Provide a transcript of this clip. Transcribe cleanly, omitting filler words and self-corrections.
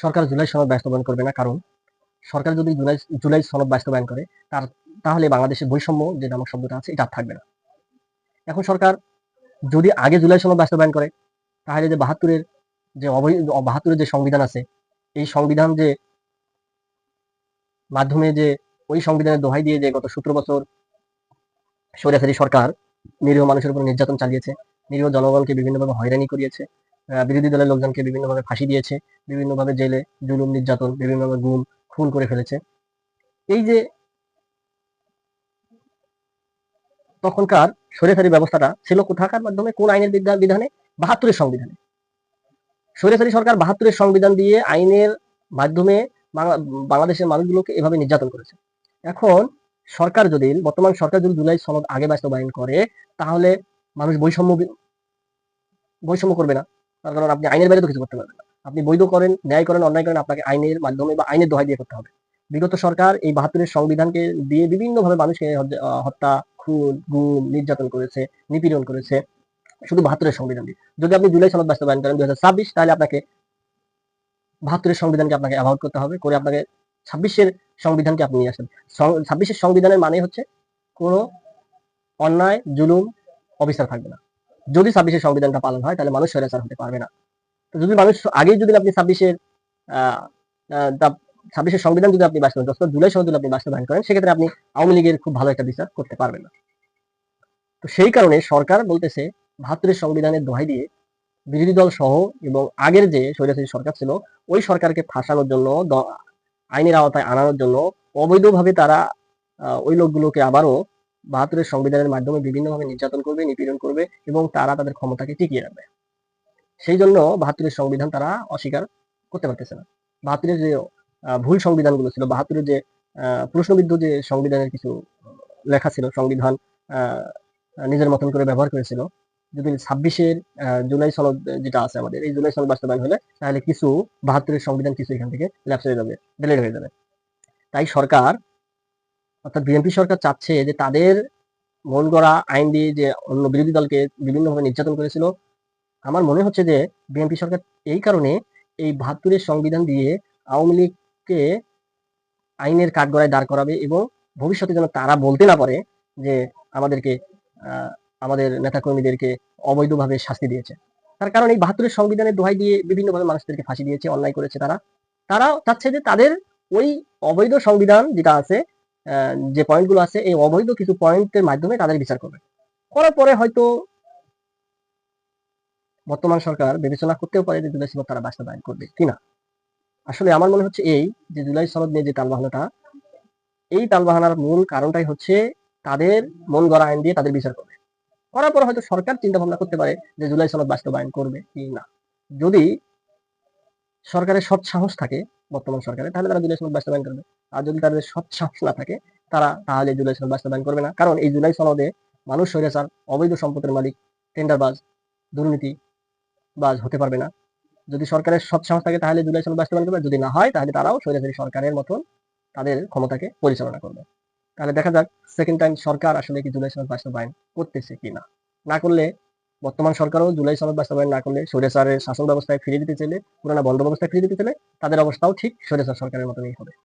সরকার জুলাই সনদ বাস্তবায়ন করবে না, কারণ সরকার যদি জুলাই জুলাই সনদ বাস্তবায়ন করে তাহলে বাংলাদেশের বৈষম্য যে নামক শব্দটা আছে এটা আর থাকবে না। এখন সরকার যদি আগে জুলাই সনদ বাস্তবায়ন করে, তাহলে যে বাহাত্তরের যে সংবিধান আছে, এই সংবিধান যে মাধ্যমে যে ওই সংবিধানের দোহাই দিয়ে যে গত 17 বছর স্বৈরাচারী সরকার নিরীহ মানুষের উপর নির্যাতন চালিয়েছে, নিরীহ জনগণকে বিভিন্নভাবে হয়রানি করিয়েছে, বিরোধী দলের লোকজনকে বিভিন্নভাবে ফাঁসি দিয়েছে, বিভিন্নভাবে জেলে জুলুম নির্যাতন, বিভিন্নভাবে গুম খুন করে ফেলেছে। এই যে তখনকার স্বৈরাচারী ব্যবস্থাটা ছিল কোথাকার মাধ্যমে, কোন আইনের বিধানে? 72-এর সংবিধানে। স্বৈরাচারী সরকার 72-এর সংবিধান দিয়ে আইনের মাধ্যমে বাংলাদেশের মানুষগুলোকে এভাবে নির্যাতন করেছে। এখন বর্তমান সরকার যদি জুলাই সনদ আগে বাস্তবায়ন করে, তাহলে মানুষ বৈষম্য করবে না। তার কারণ আপনি আইনের বাইরে তো কিছু করতে পারবেন না। আপনি বৈধ করেন, ন্যায় করেন, অন্যায় করেন, আপনাকে আইনের মাধ্যমে বা আইনের দোহাই দিয়ে করতে হবে। বিগত সরকার এই 72-এর সংবিধানকে দিয়ে বিভিন্নভাবে মানুষকে হত্যা, খুন, গুম, নির্যাতন করেছে, নিপীড়ন করেছে, শুধু 72-এর সংবিধান দিয়ে। যদি আপনি জুলাই সনদ বাস্তবায়ন করেন 2026, তাহলে আপনাকে 72-এর সংবিধানকে আপনাকে অ্যাভয়েড করতে হবে, করে আপনাকে 26-এর সংবিধানকে আপনি নিয়ে আসেন। 26-এর সংবিধানের মানে হচ্ছে কোনো অন্যায়, জুলুম, অবিচার থাকবে না। যদি 26-এর সংবিধানটা পালন হয়, তাহলে মানুষ স্বৈরাচার হতে পারবে না। তো যদি মানুষ আগেই যদি আপনি 26-এর সংবিধান যদি আপনি বাস্তবায়ন, জুলাই সনদ যদি আপনি বাস্তবায়ন করেন, সেক্ষেত্রে আপনি আওয়ামী লীগের খুব ভালো একটা বিচার করতে পারবেন না। তো সেই কারণে সরকার বলতেছে 72-এর সংবিধানের দোহাই দিয়ে বিরোধী দল সহ এবং আগের যে স্বৈরাচারী সরকার ছিল, ওই সরকারকে ফাঁসানোর জন্য, আইনের আওতায় আনানোর জন্য অবৈধভাবে তারা ওই লোকগুলোকে আবারও 72-এর সংবিধানের মাধ্যমে বিভিন্নভাবে নির্যাতন করবে, নিপীড়ন করবে এবং তারা তাদের ক্ষমতাকে টিকিয়ে রাখবে। সেই জন্য 72-এর সংবিধান তারা অস্বীকার করতে পারতেছে না। 72-এর যে ভুল সংবিধানগুলো ছিল, 72-এর যে প্রশ্নবিদ্ধ যে সংবিধানের কিছু লেখা ছিল, সংবিধান নিজের মতন করে ব্যবহার করেছিল, যদি 26-এর জুলাই সনদ যেটা আছে আমাদের, এই জুলাই সনদ বাস্তবায়ন হলে তাহলে কিছু 72-এর সংবিধান কিছু এখান থেকে ল্যাপস হয়ে যাবে, ডিলিট হয়ে যাবে। তাই সরকার, অর্থাৎ বিএনপি সরকার চাচ্ছে যে তাদের মন গড়া আইন দিয়ে যে অন্য বিরোধী দলকে বিভিন্নভাবে নির্যাতন করেছিল, আমার মনে হচ্ছে যে বিএনপি সরকার এই কারণে এই 72-এর সংবিধান দিয়ে আওয়ামী লীগকে আইনের কাঠগড়ায় দাঁড় করাবে এবং ভবিষ্যতে যেন তারা বলতে না পারে যে আমাদেরকে আমাদের নেতাকর্মীদেরকে অবৈধভাবে শাস্তি দিয়েছে। তার কারণ এই 72-এর সংবিধানের দোহাই দিয়ে বিভিন্নভাবে মানুষদেরকে ফাঁসি দিয়েছে, অন্যায় করেছে। তারা চাচ্ছে যে তাদের ওই অবৈধ সংবিধান যেটা আছে, যে পয়েন্টগুলো আছে, এই অবৈধ কিছু পয়েন্টের মাধ্যমে তাদের বিচার করবে। করার পরে হয়তো বর্তমান সরকার বিবেচনা করতেও পারে যে জুলাই সনদ তারা বাস্তবায়ন করবে কিনা। আসলে আমার মনে হচ্ছে এই যে জুলাই সনদ নিয়ে যে টালবাহানাটা, এই টালবাহানার মূল কারণটাই হচ্ছে তাদের মন গড়া আইন দিয়ে তাদের বিচার করবে। করার পর হয়তো সরকার চিন্তা ভাবনা করতে পারে যে জুলাই সনদ বাস্তবায়ন করবে কি না। যদি সরকারের সৎ সাহস থাকে, বর্তমান সরকারের, তাহলে তারা জুলাই সনদ বাস্তবায়ন করবে। আর যদি তাদের সৎ সাহস না থাকে, তাহলে জুলাই সনদ বাস্তবায়ন করবে না। কারণ এই জুলাই সনদে মানুষ স্বৈরাচার, অবৈধ সম্পদের মালিক, টেন্ডারবাজ, দুর্নীতিবাজ হতে পারবে না। যদি সরকারের সৎ সাহস থাকে, তাহলে জুলাই সনদ বাস্তবায়ন করবে। যদি না হয়, তাহলে তারাও স্বৈরাচারী সরকারের মতন তাদের ক্ষমতাকে পরিচালনা করবে। তাহলে দেখা যাক সেকেন্ড টাইম সরকার আসলে কি জুলাই সনদ বাস্তবায়ন করতেছে কিনা। না করলে, বর্তমান সরকারও জুলাই সনদ বাস্তবায়ন না করলে, স্বৈরাচারের শাসন ব্যবস্থায় ফিরে দিতে চাইলে, পুরানা বন্ধ ব্যবস্থায় ফিরে দিতে চাইলে, তাদের অবস্থাও ঠিক স্বৈরাচার সরকারের মতনই হবে।